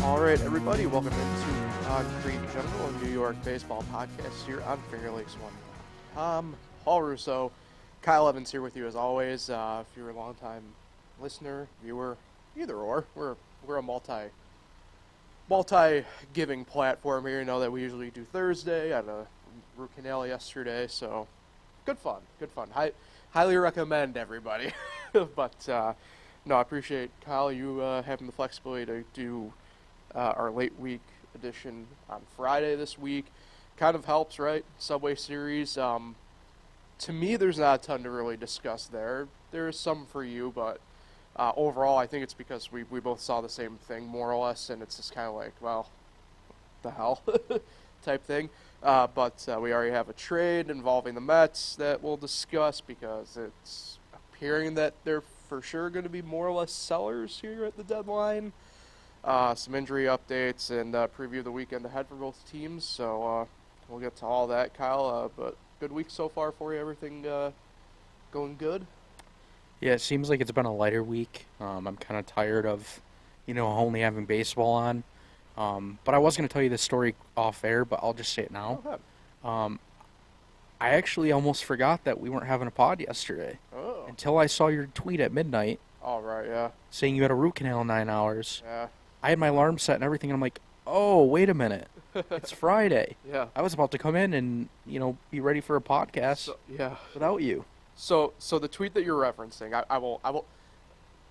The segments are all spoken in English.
All right, everybody, welcome into Concrete Jungle, a New York baseball podcast here on FingerLakes1.com. Paul Russo, Kyle Evans here with you as always. If you're a longtime listener, viewer, either or, we're a multi-giving platform here. You know that we usually do Thursday. I had a root canal yesterday, so good fun. Highly recommend everybody. But no, I appreciate Kyle you having the flexibility to do our late week edition on Friday this week. Kind of helps, right? Subway Series. To me, there's not a ton to really discuss there. There is some for you, but overall, I think it's because we both saw the same thing, more or less, and it's just kind of like, well, the hell type thing. But we already have a trade involving the Mets that we'll discuss because it's appearing that they're for sure going to be more or less sellers here at the deadline. Some injury updates and preview the weekend ahead for both teams. So we'll get to all that, Kyle. But good week so far for you. Everything going good? Yeah, it seems like it's been a lighter week. I'm kind of tired of, only having baseball on. But I was going to tell you this story off air, but I'll just say it now. Go ahead. I actually almost forgot that we weren't having a pod yesterday. Oh. Until I saw your tweet at midnight. All right, yeah. Saying you had a root canal in 9 hours. Yeah. I had my alarm set and everything, and I'm like, oh, wait a minute. It's Friday. Yeah. I was about to come in and, be ready for a podcast without you. So the tweet that you're referencing, I will.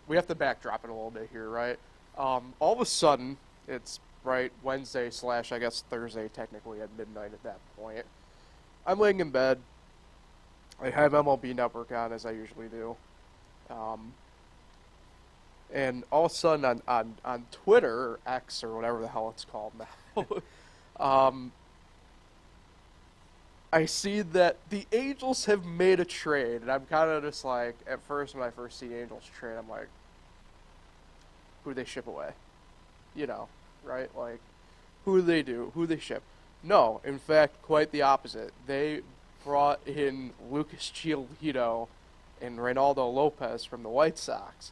We have to backdrop it a little bit here, right? All of a sudden, it's right Wednesday / I guess Thursday, technically at midnight at that point. I'm laying in bed. I have MLB Network on as I usually do, and all of a sudden on Twitter or X or whatever the hell it's called now. I see that the Angels have made a trade, and I'm kind of just like, at first, when I first see Angels trade, I'm like, who do they ship away? Right? Like, who do they do? Who do they ship? No, in fact, quite the opposite. They brought in Lucas Giolito and Reynaldo Lopez from the White Sox.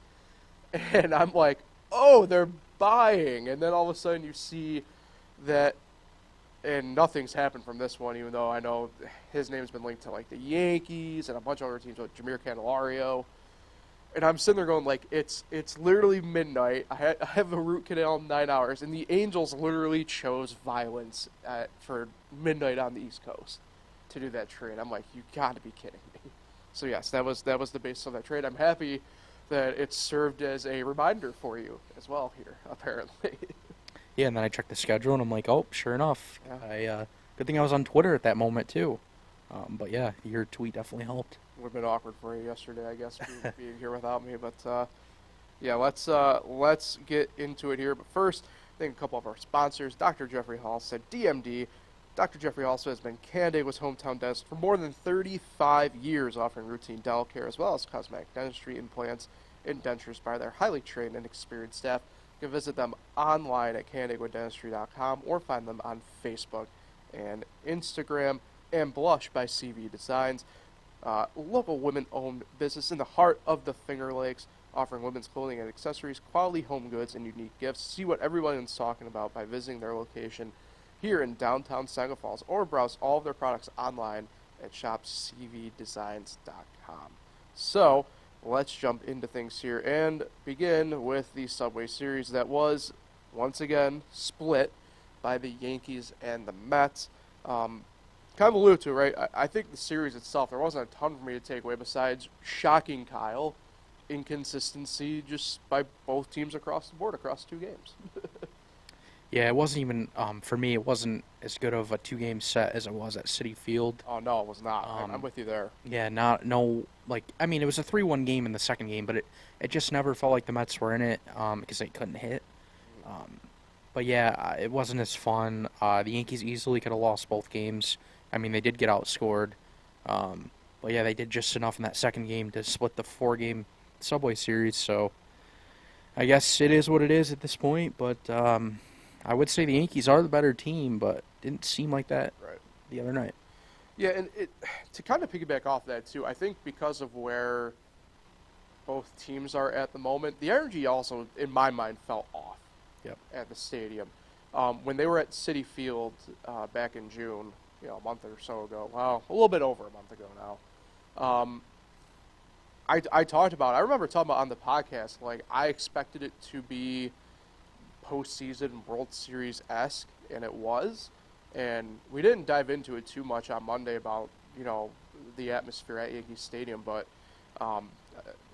And I'm like, oh, they're buying. And then all of a sudden you see that, and nothing's happened from this one, even though I know his name's been linked to, like, the Yankees and a bunch of other teams, like Jameer Candelario. And I'm sitting there going, like, it's literally midnight. I have a root canal in 9 hours, and the Angels literally chose violence for midnight on the East Coast to do that trade. I'm like, you got to be kidding me. So yes, that was the basis of that trade. I'm happy that it served as a reminder for you as well here, apparently. Yeah, and then I checked the schedule, and I'm like, oh, sure enough. Yeah. Good thing I was on Twitter at that moment, too. But yeah, your tweet definitely helped. Would have been awkward for you yesterday, I guess, being here without me. But yeah, let's get into it here. But first, I think a couple of our sponsors. Dr. Jeffrey Hall said DMD. Dr. Jeffrey also has been San Diego's hometown dentist for more than 35 years, offering routine dental care as well as cosmetic dentistry, implants, and dentures by their highly trained and experienced staff. You can visit them online at candiegodentistry.com or find them on Facebook and Instagram, and Blush by CV Designs. Local women-owned business in the heart of the Finger Lakes, offering women's clothing and accessories, quality home goods, and unique gifts. See what everyone is talking about by visiting their location here in downtown Saga Falls, or browse all of their products online at shopcvdesigns.com. So, let's jump into things here and begin with the Subway Series that was, once again, split by the Yankees and the Mets. Kind of alluded to, right? I think the series itself, there wasn't a ton for me to take away besides shocking Kyle, inconsistency just by both teams across the board, across 2 games. Yeah, it wasn't even, for me, it wasn't as good of a 2-game set as it was at Citi Field. Oh, no, it was not. I'm with you there. Yeah, it was a 3-1 game in the second game, but it just never felt like the Mets were in it because they couldn't hit. But yeah, it wasn't as fun. The Yankees easily could have lost both games. I mean, they did get outscored. But yeah, they did just enough in that second game to split the 4-game Subway Series. So I guess it is what it is at this point. But I would say the Yankees are the better team, but didn't seem like that the other night. Yeah, and to kind of piggyback off that, too, I think because of where both teams are at the moment, the energy also, in my mind, fell off. Yep. at the stadium. When they were at Citi Field back in June, a month or so ago, well, a little bit over a month ago now, I remember talking about on the podcast, like, I expected it to be postseason World Series-esque, and it was. And we didn't dive into it too much on Monday about, the atmosphere at Yankee Stadium, but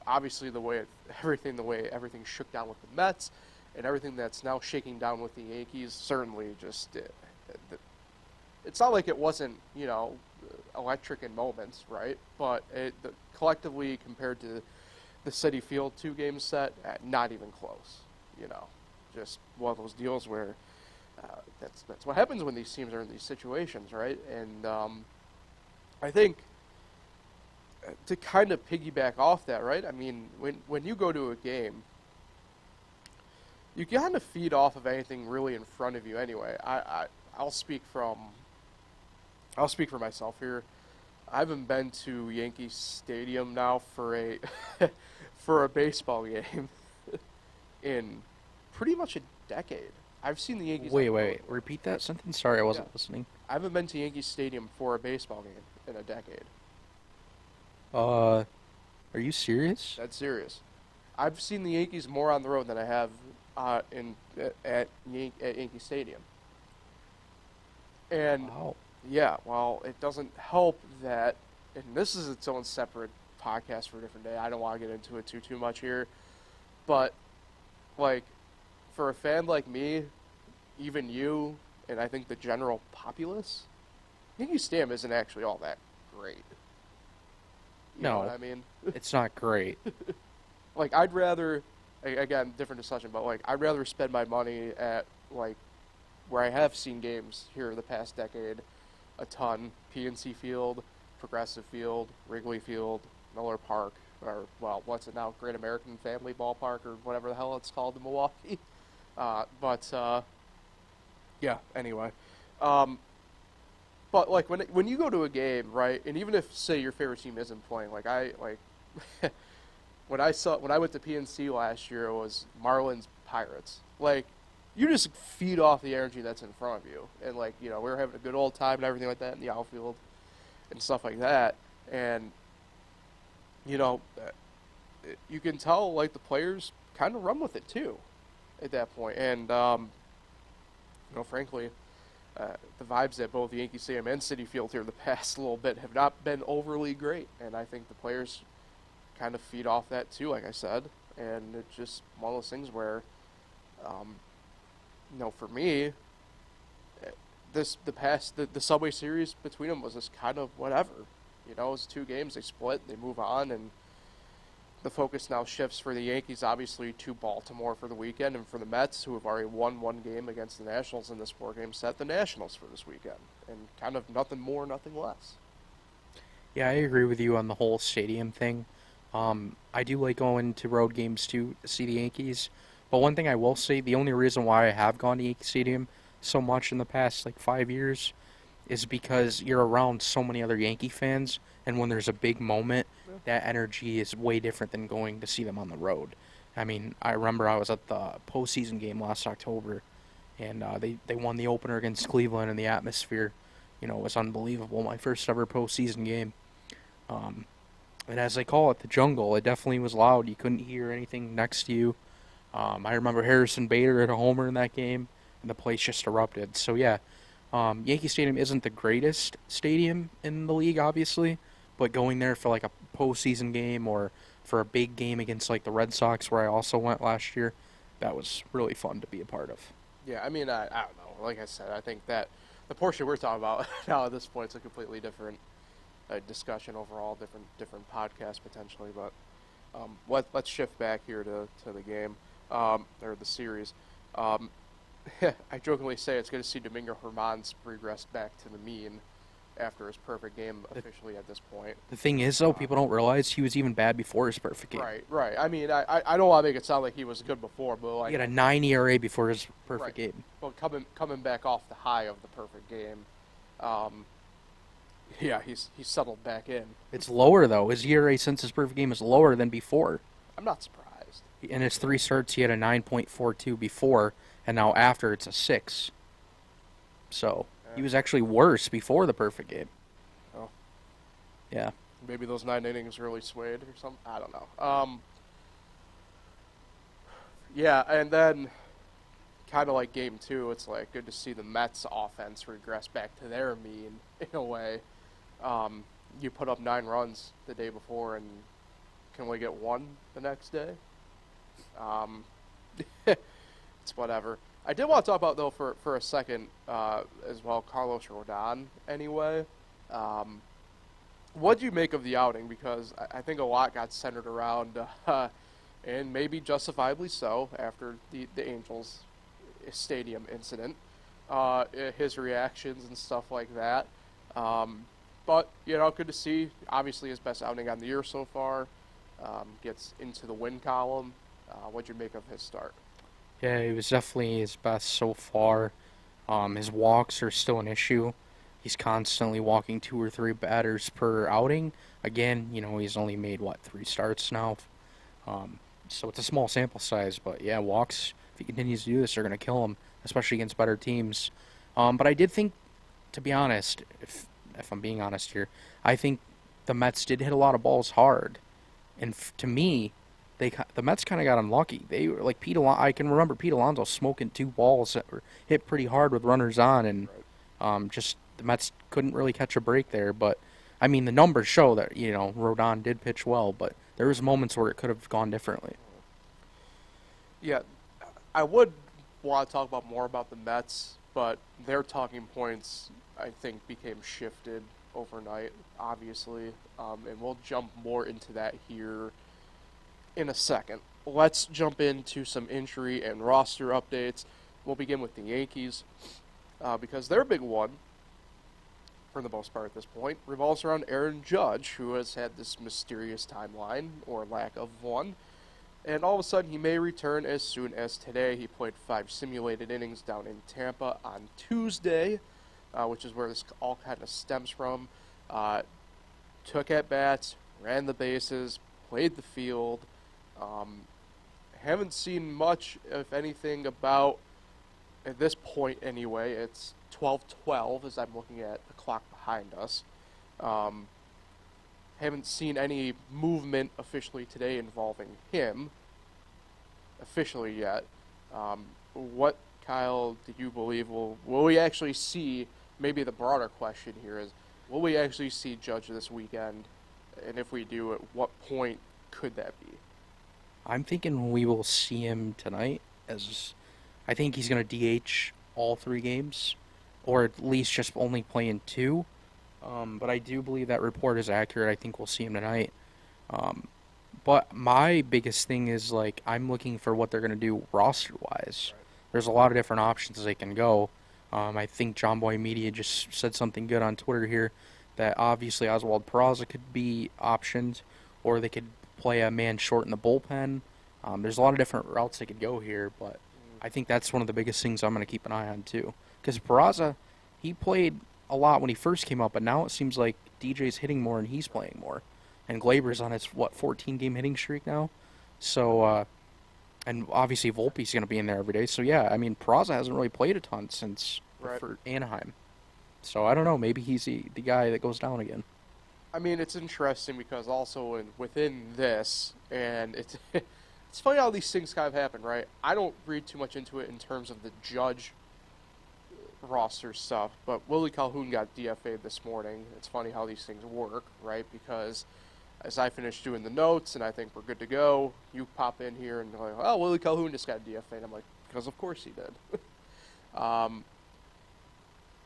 obviously the way everything shook down with the Mets and everything that's now shaking down with the Yankees, certainly just it's not like it wasn't, electric in moments, right? But collectively compared to the Citi Field 2-game set, not even close, Just one of those deals where that's what happens when these teams are in these situations, right? And I think to kind of piggyback off that, right? I mean, when you go to a game, you kind of feed off of anything really in front of you anyway. I'll speak for myself here. I haven't been to Yankee Stadium now for a baseball game in pretty much a decade. I've seen the Yankees. Wait. Repeat that sentence? Sorry, I wasn't listening. I haven't been to Yankee Stadium for a baseball game in a decade. Are you serious? That's serious. I've seen the Yankees more on the road than I have at Yankee Stadium. And wow. Yeah, well, it doesn't help that, and this is its own separate podcast for a different day. I don't want to get into it too much here, but like, for a fan like me, even you, and I think the general populace, Yankee Stadium isn't actually all that great. You know what I mean? It's not great. Like, I'd rather, again, different discussion, but like, I'd rather spend my money at, like, where I have seen games here the past decade a ton: PNC Field, Progressive Field, Wrigley Field, Miller Park, or, well, what's it now, Great American Family Ballpark, or whatever the hell it's called in Milwaukee. Yeah, anyway. But, like, when you go to a game, right, and even if, say, your favorite team isn't playing, like, when I went to PNC last year, it was Marlins Pirates. Like, you just feed off the energy that's in front of you. And, like, we were having a good old time and everything like that in the outfield and stuff like that. And, you can tell, like, the players kind of run with it, too, at that point. And, frankly, the vibes at both Yankee Stadium and Citi Field here the past little bit have not been overly great. And I think the players kind of feed off that, too, like I said. And it's just one of those things where, for me, the Subway Series between them was just kind of whatever. It was 2 games, they split, they move on, and the focus now shifts for the Yankees, obviously, to Baltimore for the weekend, and for the Mets, who have already won 1 game against the Nationals in this 4-game set, the Nationals for this weekend. And kind of nothing more, nothing less. Yeah, I agree with you on the whole stadium thing. I do like going to road games to see the Yankees. But one thing I will say, the only reason why I have gone to Yankee Stadium so much in the past, 5 years, is because you're around so many other Yankee fans, and when there's a big moment, that energy is way different than going to see them on the road. I mean, I remember I was at the postseason game last October, and they won the opener against Cleveland, and the atmosphere, was unbelievable. My first ever postseason game. And as they call it, the jungle, it definitely was loud. You couldn't hear anything next to you. I remember Harrison Bader had a homer in that game, and the place just erupted. So, yeah, Yankee Stadium isn't the greatest stadium in the league, obviously, but going there for, a postseason game or for a big game against, the Red Sox, where I also went last year, that was really fun to be a part of. Yeah, I mean, I don't know. Like I said, I think that the portion we're talking about now at this point is a completely different discussion overall, different podcast potentially, but let's shift back here to the game. Or the series. I jokingly say it's good to see Domingo Germán's regress back to the mean after his perfect game officially at this point. The thing is, though, people don't realize he was even bad before his perfect game. Right. I mean, I don't want to make it sound like he was good before, but he had a 9 ERA before his perfect game. Well, coming back off the high of the perfect game, yeah, he's settled back in. It's lower, though. His ERA since his perfect game is lower than before. I'm not surprised. In his 3 starts, he had a 9.42 before, and now after it's a 6. So he was actually worse before the perfect game. Oh, Yeah. maybe those 9 innings really swayed or something. I don't know. Yeah, and then kind of like game two, it's like good to see the Mets offense regress back to their mean in a way. You put up 9 runs the day before and can only get one the next day. It's whatever. I did want to talk about though for a second as well, Carlos Rodon. Anyway, what do you make of the outing? Because I think a lot got centered around, and maybe justifiably so, after the Angels stadium incident, his reactions and stuff like that. But good to see. Obviously, his best outing on the year so far. Gets into the win column. What'd you make of his start? Yeah, it was definitely his best so far. His walks are still an issue. He's constantly walking 2 or 3 batters per outing. Again, he's only made, 3 starts now. So it's a small sample size, but yeah, walks, if he continues to do this, are going to kill him, especially against better teams. But I did think, to be honest, if I'm being honest here, I think the Mets did hit a lot of balls hard. And to me, the Mets kind of got unlucky. They were like I can remember Pete Alonso smoking 2 balls that were hit pretty hard with runners on, and just the Mets couldn't really catch a break there. But I mean, the numbers show that Rodon did pitch well, but there was moments where it could have gone differently. Yeah, I would want to talk about more about the Mets, but their talking points, I think, became shifted overnight, obviously, and we'll jump more into that here in a second. Let's jump into some injury and roster updates. We'll begin with the Yankees, because their big one, for the most part at this point, revolves around Aaron Judge, who has had this mysterious timeline, or lack of one. And all of a sudden, he may return as soon as today. He played 5 simulated innings down in Tampa on Tuesday, which is where this all kind of stems from. Took at-bats, ran the bases, played the field. Haven't seen much, if anything, about, at this point anyway, it's 12:12 as I'm looking at the clock behind us. Haven't seen any movement officially today involving him, officially yet. What, Kyle, do you believe will we actually see? Maybe the broader question here is, will we actually see Judge this weekend? And if we do, at what point could that be? I'm thinking we will see him tonight, as I think he's going to DH all 3 games, or at least just only play in 2. But I do believe that report is accurate. I think we'll see him tonight. But my biggest thing is, I'm looking for what they're going to do roster-wise. Right. There's a lot of different options they can go. I think John Boy Media just said something good on Twitter here, that obviously Oswald Peraza could be optioned, or they could play a man short in the bullpen. There's a lot of different routes they could go here, but I think that's one of the biggest things I'm going to keep an eye on, too. Because Peraza, he played a lot when he first came up, but now it seems like DJ's hitting more and he's playing more. And Glaber's on his, 14-game hitting streak now? So, and obviously Volpe's going to be in there every day. So, yeah, I mean, Peraza hasn't really played a ton since for Anaheim. So, I don't know. Maybe he's the guy that goes down again. I mean, it's interesting because also within this, and it's it's funny how these things kind of happen, right? I don't read too much into it in terms of the Judge roster stuff, but Willie Calhoun got DFA'd this morning. It's funny how these things work, right? Because as I finish doing the notes and I think we're good to go, you pop in here and you're like, oh, Willie Calhoun just got DFA'd. I'm like, because of course he did.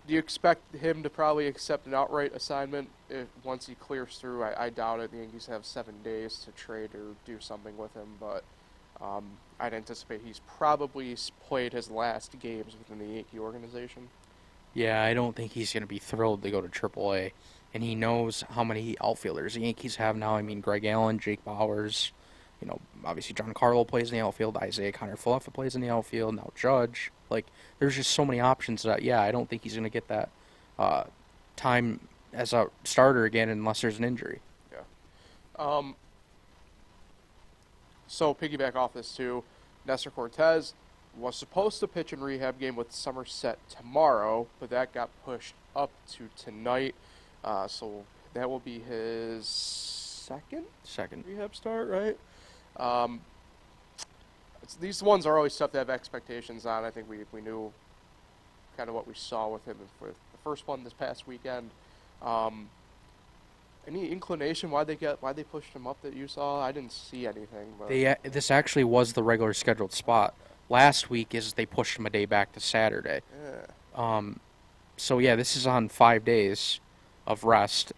Do you expect him to probably accept an outright assignment once he clears through? I doubt it. The Yankees have 7 days to trade or do something with him, but I'd anticipate he's probably played his last games within the Yankee organization. Yeah, I don't think he's going to be thrilled to go to AAA, and he knows how many outfielders the Yankees have now. I mean, Greg Allen, Jake Bauers, obviously Giancarlo plays in the outfield, Isaiah Kiner-Falefa plays in the outfield, now Judge. There's just so many options that, yeah, I don't think he's going to get that time as a starter again unless there's an injury. Yeah. So piggyback off this too, Nessa Cortez was supposed to pitch in rehab game with Somerset tomorrow, but that got pushed up to tonight. So that will be his second rehab start, right? These ones are always tough to have expectations on. I think we knew kind of what we saw with him for the first one this past weekend. Any inclination why they pushed him up that you saw? I didn't see anything. But This actually was the regular scheduled spot. Last week is they pushed him a day back to Saturday. yeah. So yeah, this is on 5 days of rest.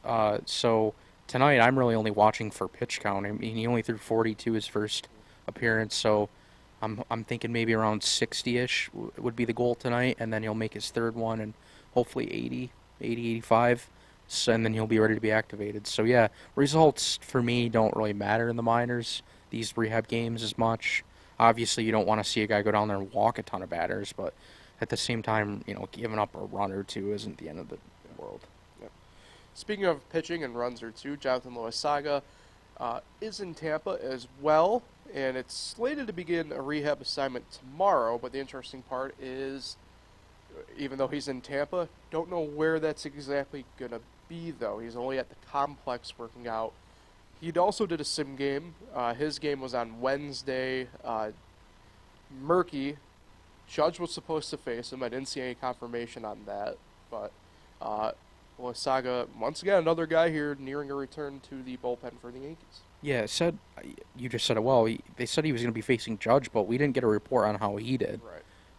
So tonight I'm really only watching for pitch count. I mean, he only threw 42 his first appearance, so I'm thinking maybe around 60-ish would be the goal tonight, and then he'll make his third one and hopefully 80, 85. So, and then he'll be ready to be activated. So yeah, results for me don't really matter in the minors, these rehab games as much. Obviously, you don't want to see a guy go down there and walk a ton of batters, but at the same time, giving up a run or two isn't the end of the world. Yep. Speaking of pitching and runs or two, Jonathan Lois Saga is in Tampa as well, and it's slated to begin a rehab assignment tomorrow. But the interesting part is, even though he's in Tampa, don't know where that's exactly going to be, though. He's only at the complex working out. He also did a sim game. His game was on Wednesday. Murky. Judge was supposed to face him. I didn't see any confirmation on that. But Saga, once again, another guy here nearing a return to the bullpen for the Yankees. Yeah, you just said it well. They said he was going to be facing Judge, but we didn't get a report on how he did.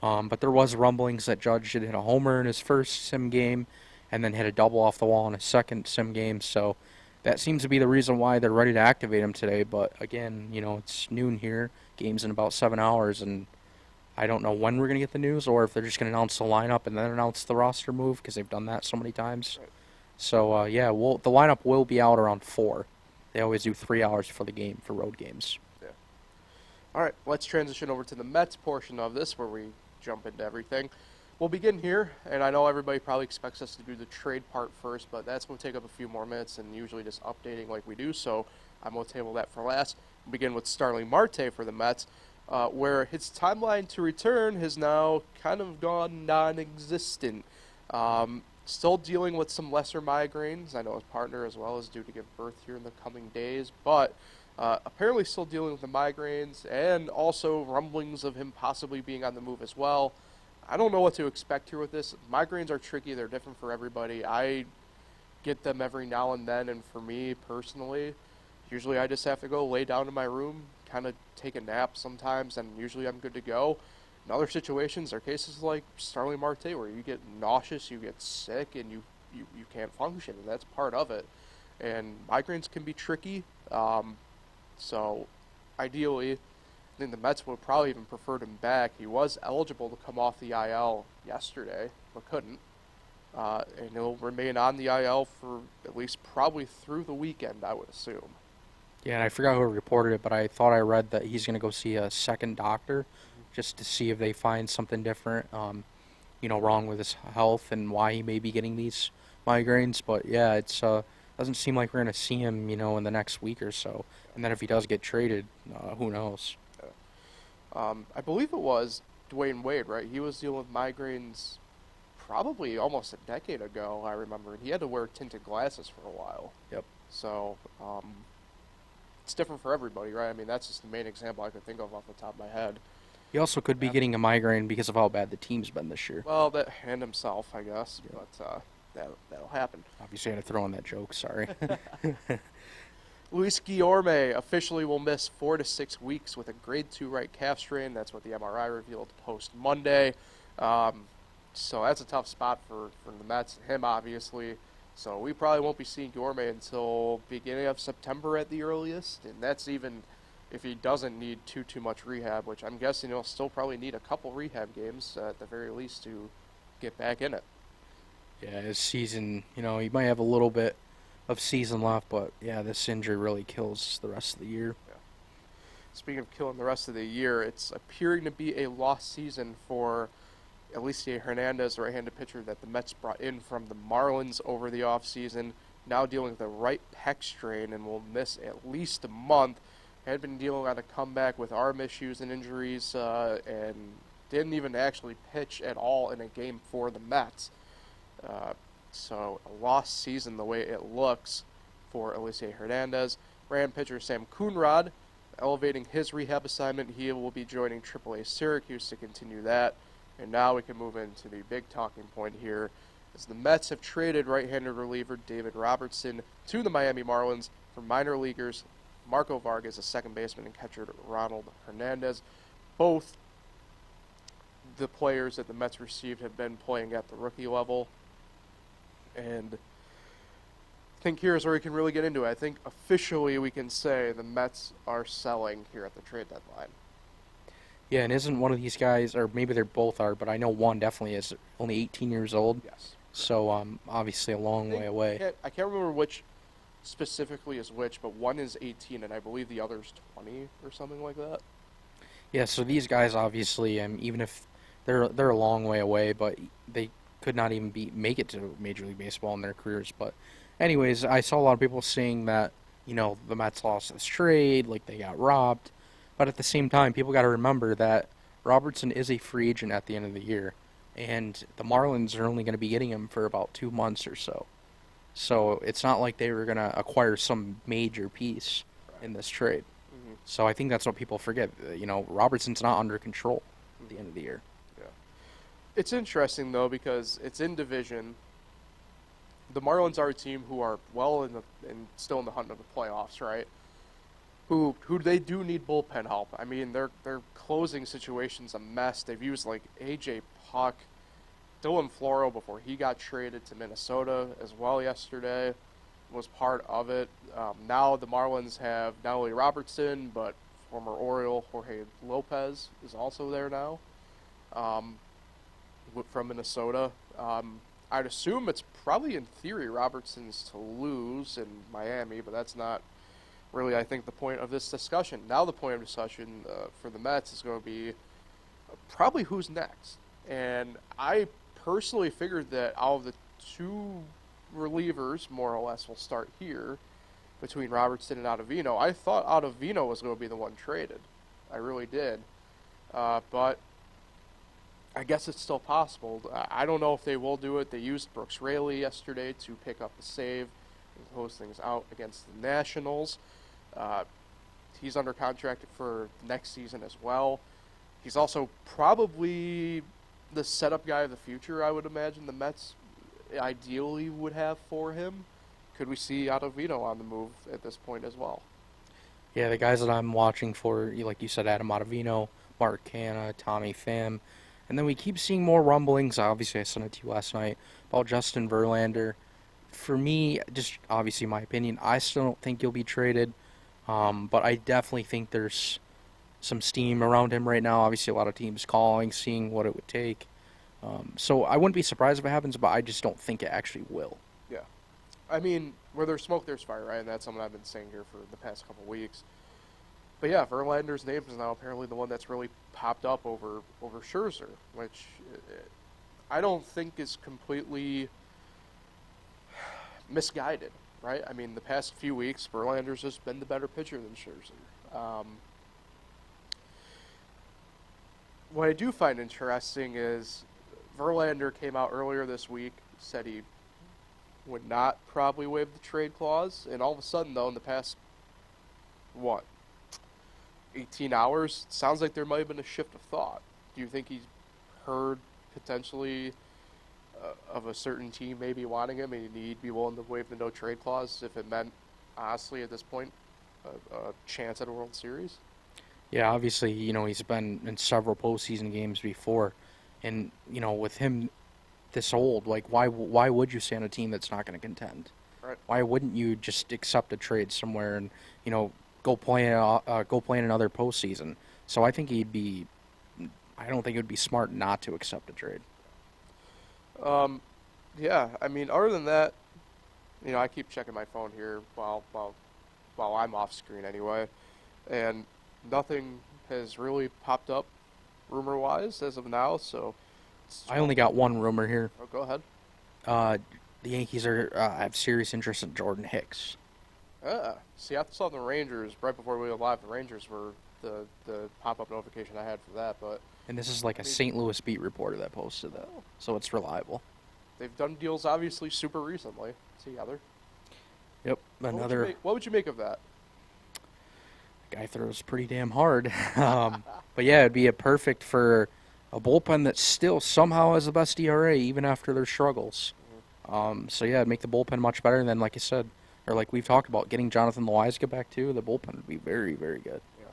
Right. But there was rumblings that Judge did hit a homer in his first sim game and then hit a double off the wall in his second sim game. So that seems to be the reason why they're ready to activate him today. But again, it's noon here. Game's in about 7 hours, and I don't know when we're going to get the news or if they're just going to announce the lineup and then announce the roster move because they've done that so many times. Right. So, the lineup will be out around 4. They always do 3 hours for the game for road games. Yeah. All right, let's transition over to the Mets portion of this where we jump into everything. We'll begin here, and I know everybody probably expects us to do the trade part first, but that's going to take up a few more minutes and usually just updating like we do, so I'm going to table that for last. We'll begin with Starling Marte for the Mets, where his timeline to return has now kind of gone non-existent. Still dealing with some lesser migraines. I know his partner as well is due to give birth here in the coming days, but apparently still dealing with the migraines and also rumblings of him possibly being on the move as well. I don't know what to expect here with this. Migraines are tricky. They're different for everybody. I get them every now and then, and for me personally, usually I just have to go lay down in my room, kind of take a nap sometimes, and usually I'm good to go. In other situations, there are cases like Starling Marte where you get nauseous, you get sick, and you can't function, and that's part of it. And migraines can be tricky. So ideally, I think the Mets would probably even preferred him back. He was eligible to come off the IL yesterday, but couldn't. And he'll remain on the IL for at least probably through the weekend, I would assume. Yeah, and I forgot who reported it, but I thought I read that he's going to go see a second doctor just to see if they find something different, wrong with his health and why he may be getting these migraines. But yeah, it's doesn't seem like we're going to see him, in the next week or so. And then if he does get traded, who knows? I believe it was Dwayne Wade, right? He was dealing with migraines probably almost a decade ago, I remember. And he had to wear tinted glasses for a while. Yep. So it's different for everybody, right? I mean, that's just the main example I could think of off the top of my head. He also could be getting a migraine because of how bad the team's been this year. Well, and himself, I guess. Yeah. But that'll happen. Obviously, I had to throw in that joke. Sorry. Luis Guillorme officially will miss 4 to 6 weeks with a grade 2 right calf strain. That's what the MRI revealed post-Monday. So that's a tough spot for the Mets, him obviously. So we probably won't be seeing Guillorme until beginning of September at the earliest. And that's even if he doesn't need too much rehab, which I'm guessing he'll still probably need a couple rehab games at the very least to get back in it. Yeah, his season, he might have a little bit of season left, but yeah, this injury really kills the rest of the year. Yeah. Speaking of killing the rest of the year, it's appearing to be a lost season for Alicia Hernandez, the right-handed pitcher that the Mets brought in from the Marlins over the offseason, now dealing with a right pec strain and will miss at least a month. had been dealing on a comeback with arm issues and injuries, and didn't even actually pitch at all in a game for the Mets. So a lost season the way it looks for Elieser Hernandez. Ram pitcher Sam Coonrod elevating his rehab assignment. He will be joining AAA Syracuse to continue that. And now we can move into the big talking point here, as the Mets have traded right-handed reliever David Robertson to the Miami Marlins for minor leaguers Marco Vargas, a second baseman, and catcher Ronald Hernandez. Both the players that the Mets received have been playing at the rookie level. And I think here's where we can really get into it. I think officially we can say the Mets are selling here at the trade deadline. Yeah, and isn't one of these guys, or maybe they both are, but I know one definitely is only 18 years old. Yes. So obviously a long way away. I can't remember which specifically is which, but one is 18 and I believe the other's 20 or something like that. Yeah, so these guys obviously, even if they're a long way away, but they could not even make it to Major League Baseball in their careers. But anyways, I saw a lot of people saying that, the Mets lost this trade, like they got robbed. But at the same time, people got to remember that Robertson is a free agent at the end of the year, and the Marlins are only going to be getting him for about 2 months or so. So it's not like they were going to acquire some major piece in this trade. Mm-hmm. So I think that's what people forget. Robertson's not under control at the end of the year. Yeah. It's interesting, though, because it's in division. The Marlins are a team who are still in the hunt of the playoffs, right? Who they do need bullpen help. I mean, their closing situation's a mess. They've used like A.J. Puck, Dylan Floro before he got traded to Minnesota as well yesterday, was part of it. Now the Marlins have not only Robertson, but former Oriole Jorge Lopez is also there now from Minnesota. I'd assume it's probably in theory Robertson's to lose in Miami, but that's not really, I think, the point of this discussion. Now the point of discussion for the Mets is going to be probably who's next. And I personally figured that out of the two relievers, more or less, will start here between Robertson and Ottavino. I thought Ottavino was going to be the one traded. I really did. But I guess it's still possible. I don't know if they will do it. They used Brooks Raley yesterday to pick up the save and close things out against the Nationals. He's under contract for next season as well. He's also probably the setup guy of the future, I would imagine the Mets ideally would have for him. Could we see Ottavino on the move at this point as well? Yeah, the guys that I'm watching for, like you said, Adam Ottavino, Mark Canha, Tommy Pham. And then we keep seeing more rumblings. Obviously, I sent it to you last night about Justin Verlander. For me, just obviously my opinion, I still don't think he'll be traded. But I definitely think there's some steam around him right now. Obviously, a lot of teams calling, seeing what it would take. So I wouldn't be surprised if it happens, but I just don't think it actually will. Yeah. I mean, where there's smoke, there's fire, right? And that's something I've been saying here for the past couple of weeks. But yeah, Verlander's name is now apparently the one that's really popped up over Scherzer, which I don't think is completely misguided, right? I mean, the past few weeks, Verlander's just been the better pitcher than Scherzer. What I do find interesting is Verlander came out earlier this week, said he would not probably waive the trade clause, and all of a sudden, though, in the past, 18 hours, it sounds like there might have been a shift of thought. Do you think he's heard potentially of a certain team maybe wanting him, and he'd be willing to waive the no-trade clause if it meant, honestly, at this point, a chance at a World Series? Yeah, obviously, he's been in several postseason games before. And, with him this old, like, why would you stay on a team that's not going to contend? Right. Why wouldn't you just accept a trade somewhere and, go play in another postseason? So I think I don't think it would be smart not to accept a trade. Yeah, I mean, other than that, I keep checking my phone here while I'm off screen anyway, and nothing has really popped up rumor-wise as of now, so... I only got one rumor here. Oh, go ahead. The Yankees have serious interest in Jordan Hicks. See, I saw the Rangers right before we went live. The Rangers were the pop-up notification I had for that, but And this is like a St. Louis beat reporter that posted that, so it's reliable. they've done deals obviously super recently together. Yep, another What would you make of that? guy throws pretty damn hard. But yeah, it'd be a perfect for a bullpen that still somehow has the best ERA even after their struggles. So yeah, it'd make the bullpen much better. And then, like I said, or like we've talked about, getting Jonathan Loizaga back too, the bullpen would be very, very good. Yeah,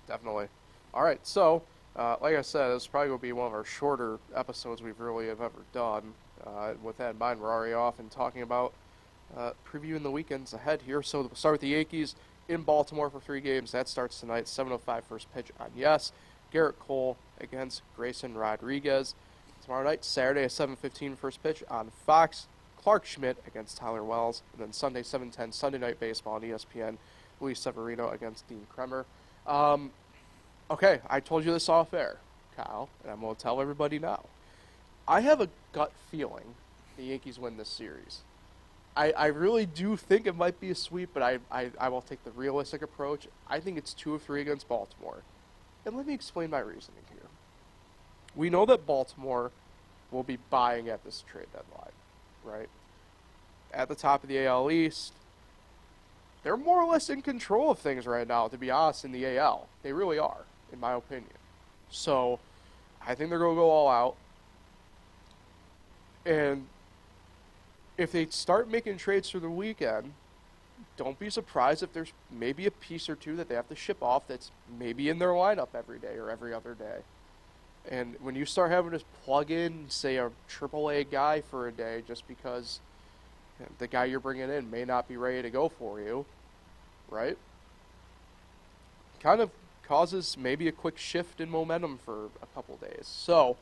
definitely. All right, so like I said, this is probably going to be one of our shorter episodes we've really have ever done. With that in mind, we're already off and talking about previewing the weekends ahead here. So we'll start with the Yankees in Baltimore for 3 games. That starts tonight, 7:05 first pitch on Yes. Garrett Cole against Grayson Rodriguez. Tomorrow night, Saturday at 7:15 first pitch on Fox. Clark Schmidt against Tyler Wells. And then Sunday, 7:10, Sunday Night Baseball on ESPN. Luis Severino against Dean Kremer. Okay, I told you this off air, Kyle, and I'm going to tell everybody now. I have a gut feeling the Yankees win this series. I really do think it might be a sweep, but I will take the realistic approach. I think it's 2 of 3 against Baltimore. And let me explain my reasoning here. We know that Baltimore will be buying at this trade deadline, right? At the top of the AL East, they're more or less in control of things right now, to be honest, in the AL. They really are, in my opinion. So, I think they're going to go all out. And if they start making trades through the weekend, don't be surprised if there's maybe a piece or two that they have to ship off that's maybe in their lineup every day or every other day. And when you start having to plug in, say, a AAA guy for a day just because the guy you're bringing in may not be ready to go for you, right? Kind of causes maybe a quick shift in momentum for a couple days. So,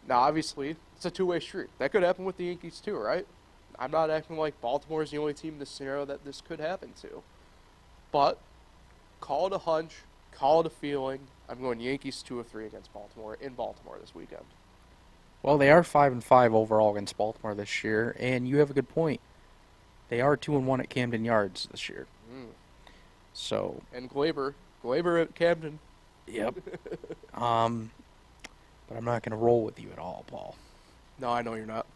now obviously, it's a two-way street. That could happen with the Yankees too, right? I'm not acting like Baltimore is the only team in this scenario that this could happen to. But, call it a hunch, call it a feeling. I'm going Yankees 2 of 3 against Baltimore in Baltimore this weekend. Well, they are 5-5 overall against Baltimore this year, and you have a good point. They are 2-1 at Camden Yards this year. So. And Glaber at Camden. Yep. But I'm not going to roll with you at all, Paul. No, I know you're not.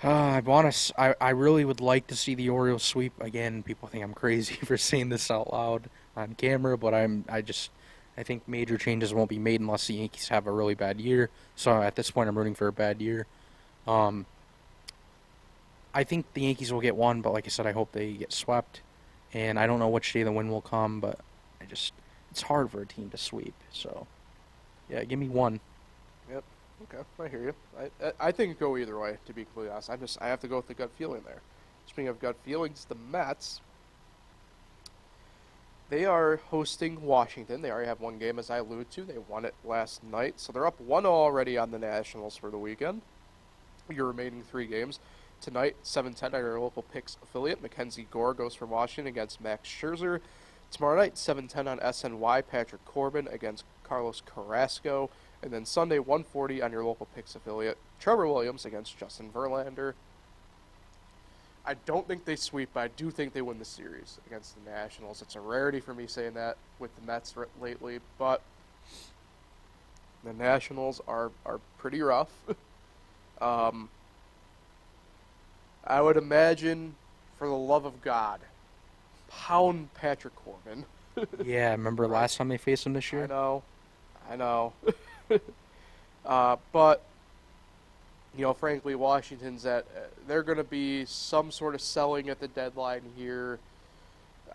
I really would like to see the Orioles sweep again. People think I'm crazy for saying this out loud on camera, but I think major changes won't be made unless the Yankees have a really bad year. So at this point, I'm rooting for a bad year. I think the Yankees will get one, but like I said, I hope they get swept. And I don't know which day the win will come, but it's hard for a team to sweep. So, yeah, give me one. Yep. Okay, I hear you. I think it go either way, to be completely honest. I have to go with the gut feeling there. Speaking of gut feelings, the Mets, they are hosting Washington. They already have one game, as I alluded to. They won it last night, so they're up 1-0 already on the Nationals for the weekend. Your remaining 3 games. Tonight, 7:10 on your local Picks affiliate. Mackenzie Gore goes for Washington against Max Scherzer. Tomorrow night, 7:10 on SNY, Patrick Corbin against Carlos Carrasco. And then Sunday, 1:40 on your local Picks affiliate, Trevor Williams against Justin Verlander. I don't think they sweep, but I do think they win the series against the Nationals. It's a rarity for me saying that with the Mets lately, but the Nationals are pretty rough. I would imagine, for the love of God, pound Patrick Corbin. Yeah, remember last time they faced him this year? I know. But, frankly, Washington's they're going to be some sort of selling at the deadline here.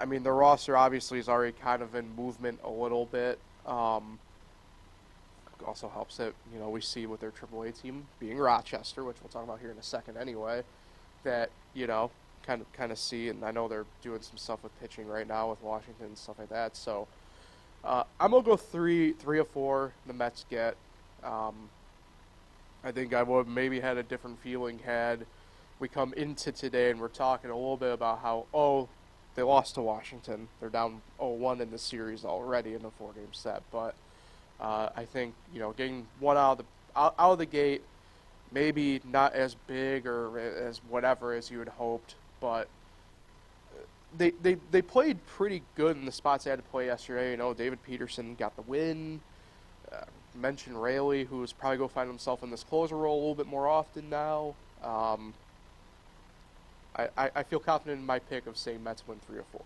I mean, the roster obviously is already kind of in movement a little bit. Also helps that, we see with their AAA team being Rochester, which we'll talk about here in a second anyway, that, kind of see, and I know they're doing some stuff with pitching right now with Washington and stuff like that, so I'm going to go 3 of 4 the Mets get. I think I would have maybe had a different feeling had we come into today and we're talking a little bit about how, they lost to Washington. They're down 0-1 in the series already in the 4-game set, but I think, getting one out of the gate, maybe not as big or as whatever as you had hoped, but they played pretty good in the spots they had to play yesterday. You know, David Peterson got the win. Mentioned Rayleigh, who's probably going to find himself in this closer role a little bit more often now. I feel confident in my pick of saying Mets win 3 or 4.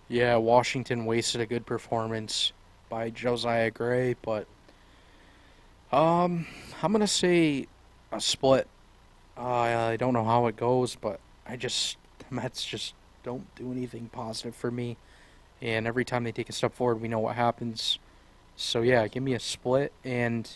Yeah, Washington wasted a good performance by Josiah Gray, but I'm gonna say a split. I don't know how it goes, but the Mets just don't do anything positive for me. And every time they take a step forward, we know what happens. So yeah, give me a split. And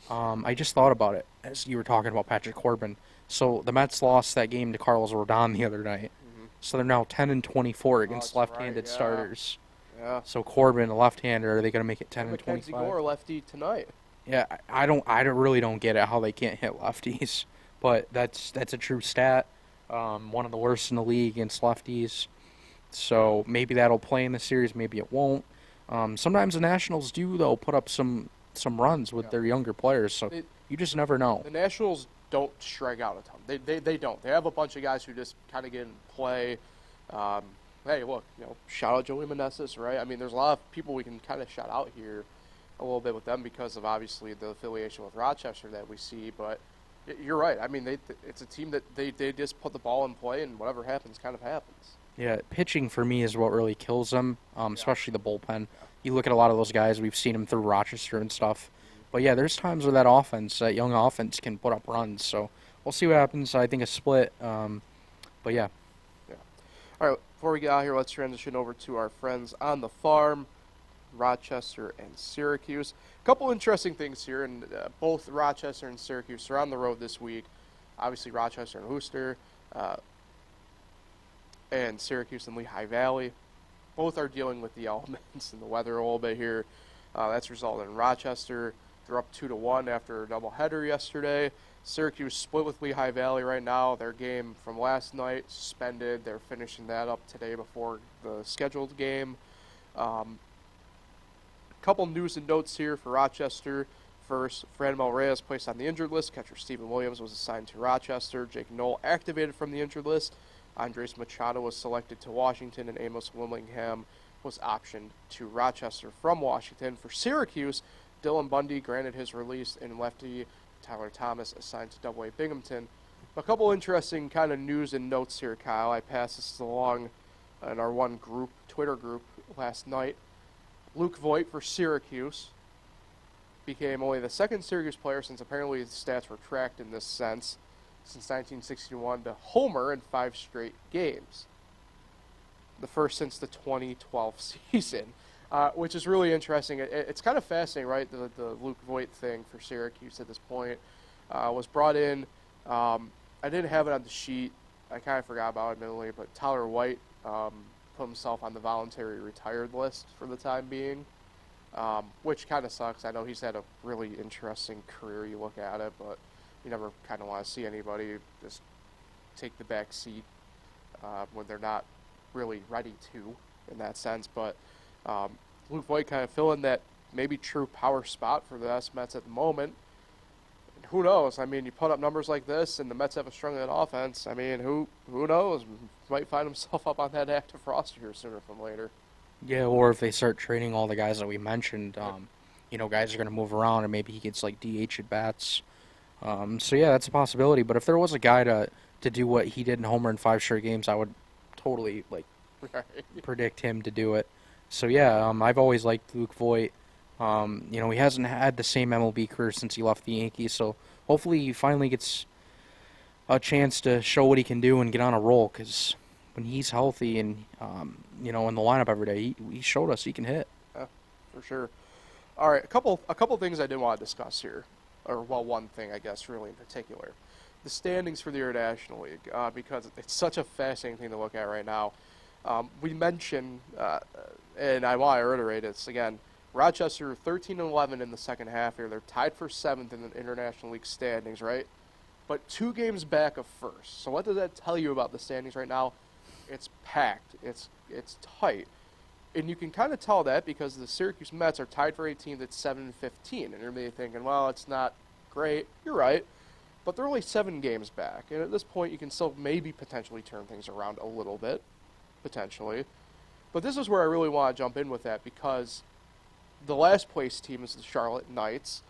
I just thought about it as you were talking about Patrick Corbin. So the Mets lost that game to Carlos Rodon the other night. Mm-hmm. So they're now 10-24 against that's left-handed right, yeah. starters. Yeah. So Corbin, a left-hander, are they going to make it 10-25? Mackenzie Gore lefty tonight. Yeah, I really don't get it how they can't hit lefties, but that's a true stat. One of the worst in the league against lefties. So maybe that'll play in the series, maybe it won't. Sometimes the Nationals do though put up some runs with their younger players, so you just never know. The Nationals don't strike out a ton. They don't. They have a bunch of guys who just kind of get in play. Hey, look, you know, shout out Joey Meneses, right? I mean, there's a lot of people we can kind of shout out here a little bit with them because of obviously the affiliation with Rochester that we see. But you're right. I mean, it's a team that they just put the ball in play and whatever happens kind of happens. Yeah, pitching for me is what really kills them, especially the bullpen. You look at a lot of those guys, we've seen them through Rochester and stuff. But yeah, there's times where that young offense can put up runs. So we'll see what happens. I think a split. But yeah. Yeah. All right, before we get out here, let's transition over to our friends on the farm, Rochester and Syracuse. A couple interesting things here, and both Rochester and Syracuse are on the road this week. Obviously, Rochester and Worcester, and Syracuse and Lehigh Valley. Both are dealing with the elements and the weather a little bit here. That's resulted in Rochester. They're up 2-1 after a doubleheader yesterday. Syracuse split with Lehigh Valley right now. Their game from last night suspended. They're finishing that up today before the scheduled game. Couple news and notes here for Rochester. First, Franmil Reyes placed on the injured list. Catcher Stephen Williams was assigned to Rochester. Jake Knoll activated from the injured list. Andres Machado was selected to Washington, and Amos Willingham was optioned to Rochester from Washington. For Syracuse, Dylan Bundy granted his release, and lefty Tyler Thomas assigned to Double-A Binghamton. A couple interesting kind of news and notes here, Kyle. I passed this along in our one group, Twitter group, last night. Luke Voigt for Syracuse became only the second Syracuse player, since apparently his stats were tracked in this sense, since 1961 to homer in 5 straight games. The first since the 2012 season, which is really interesting. It's kind of fascinating, right? The Luke Voigt thing for Syracuse at this point was brought in. I didn't have it on the sheet. I kind of forgot about it, admittedly, but Tyler White put himself on the voluntary retired list for the time being, which kind of sucks. I know he's had a really interesting career. You look at it, but you never kind of want to see anybody just take the back seat when they're not really ready to, in that sense. But Luke Voigt kind of filling that maybe true power spot for the Mets at the moment. And who knows? I mean, you put up numbers like this, and the Mets have a struggling offense. I mean, who knows? Might find himself up on that active roster here sooner than later. Yeah, or if they start trading all the guys that we mentioned, guys are going to move around, and maybe he gets like DH at bats. So yeah, that's a possibility. But if there was a guy to do what he did in homer in 5 straight games, I would totally predict him to do it. So yeah, I've always liked Luke Voigt. He hasn't had the same MLB career since he left the Yankees. So hopefully he finally gets a chance to show what he can do and get on a roll. Because when he's healthy and in the lineup every day, he showed us he can hit. Yeah, for sure. All right, a couple things I did want to discuss here. One thing, I guess, really in particular. The standings for the International League, because it's such a fascinating thing to look at right now. We mentioned, and I want to reiterate this again, Rochester 13-11 in the second half here. They're tied for 7th in the International League standings, right? But 2 games back of first. So what does that tell you about the standings right now? It's packed. It's tight. And you can kind of tell that because the Syracuse Mets are tied for 18th at 7-15. And you're maybe thinking, well, it's not great. You're right. But they're only 7 games back. And at this point, you can still maybe potentially turn things around a little bit. potentially. But this is where I really want to jump in with that, because the last place team is the Charlotte Knights,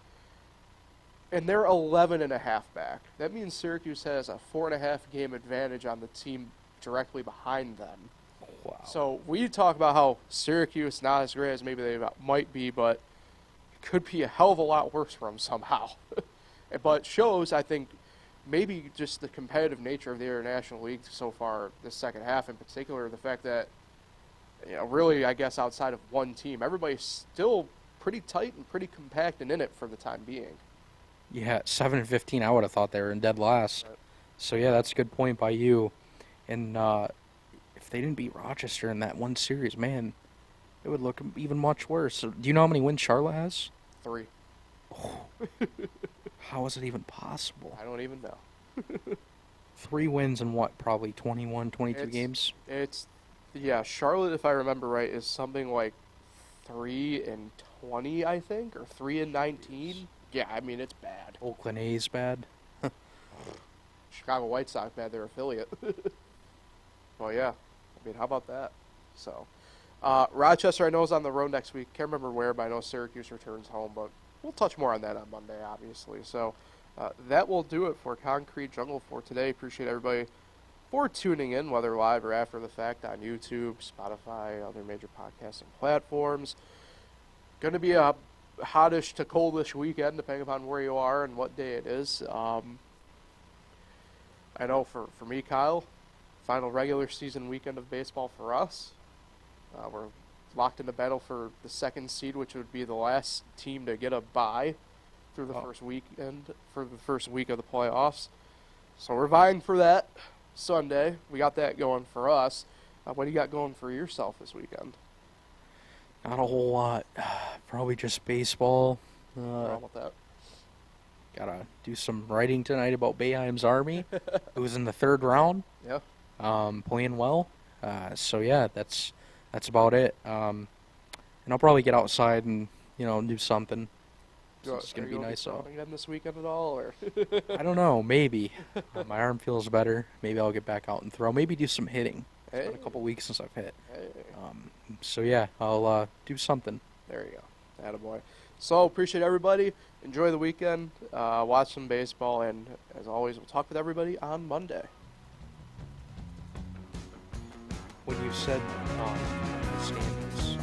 and they're 11.5 back. That means Syracuse has a 4.5 game advantage on the team directly behind them. Wow. So we talk about how Syracuse not as great as maybe they might be, but it could be a hell of a lot worse for them somehow. But it shows, I think, maybe just the competitive nature of the International League so far, the second half in particular, the fact that, really, I guess, outside of one team, everybody's still pretty tight and pretty compact and in it for the time being. Yeah, 7-15. I would have thought they were in dead last. Right. So yeah, that's a good point by you. And if they didn't beat Rochester in that one series, man, it would look even much worse. So, do you know how many wins Charlotte has? 3. How is it even possible? I don't even know. 3 wins in what, probably 21, 22 games? Charlotte, if I remember right, is something like 3-20, I think, or 3-19. Jeez. Yeah, I mean, it's bad. Oakland A's bad. Chicago White Sox bad, their affiliate. Well, yeah. I mean, how about that? So, Rochester, I know, is on the road next week. Can't remember where, but I know Syracuse returns home. But we'll touch more on that on Monday, obviously. So, that will do it for Concrete Jungle for today. Appreciate everybody for tuning in, whether live or after the fact, on YouTube, Spotify, other major podcasting platforms. Going to be a hottish to coldish weekend, depending upon where you are and what day it is. I know for me, Kyle, final regular season weekend of baseball for us. We're locked in the battle for the second seed, which would be the last team to get a bye through the first weekend, for the first week of the playoffs. So we're vying for that Sunday. We got that going for us. What do you got going for yourself this weekend? Not a whole lot. Probably just baseball. What's wrong with that? Gotta do some writing tonight about Boeheim's Army, who's in the 3rd round. Yeah. Playing well. So yeah, that's about it. And I'll probably get outside and do something. It's gonna be nice out. Again this weekend at all, or? I don't know. Maybe my arm feels better. Maybe I'll get back out and throw. Maybe do some hitting. It's been a couple weeks since I've hit. Hey. So yeah, I'll do something. There you go. Attaboy. So appreciate everybody. Enjoy the weekend. Watch some baseball, and as always, we'll talk with everybody on Monday. When you said the standings,